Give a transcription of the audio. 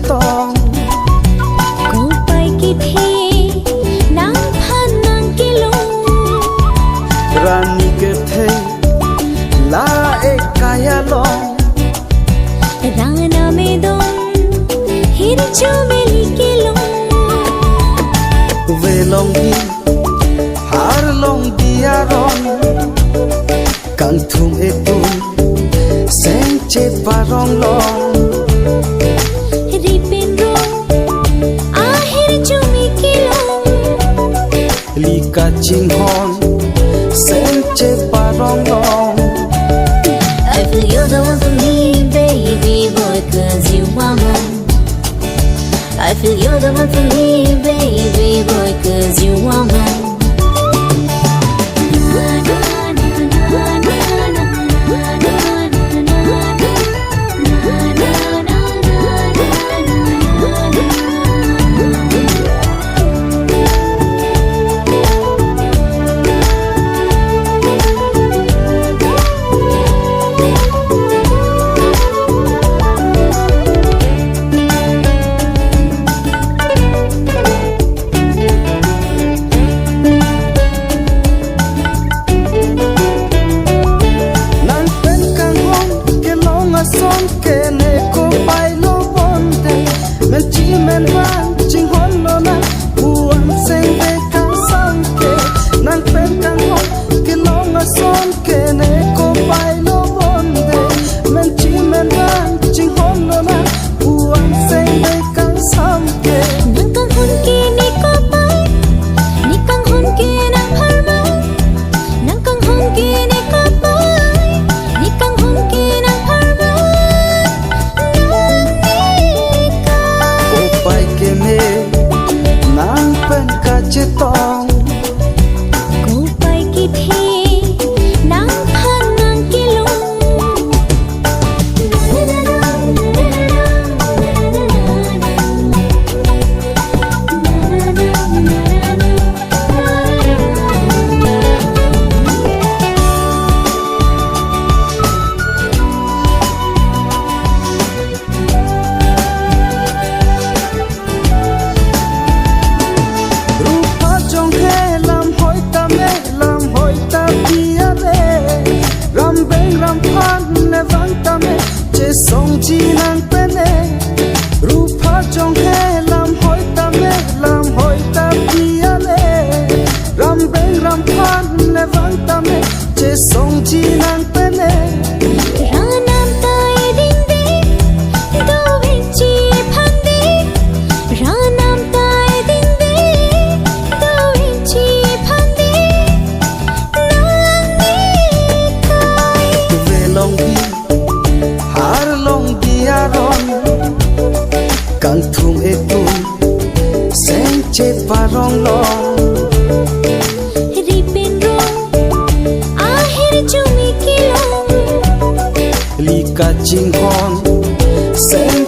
tong cô bay kỳ thi nắng phan nắng kỳ lung rani ke the la e kaya long rana me dong hir chumeli kỳ lung về long đi har long dia ron càng thum e tu sen che parong long ripin rong ahir chumi kỳ lung lika ching hon sen che parong long. I feel you're the one for me, baby boy, 'cause you are mine. I feel you're the one for me, baby boy, 'cause you are mine. Tong cô bay kỳ thi nắng phan nắng kỳ lung song chi nang pene rupa chong he lam hoi ta pia le ram beng ram phan le vang ta me che song chi nang pene ranam tai ding ding do vin chi phan ding ranam tai ding ding do vin chi phan ding nang ni kai về long đi har long dia ron càng thum e tu sen che parong long ripin rong ahir chumi kỳ lung lika ching hon sen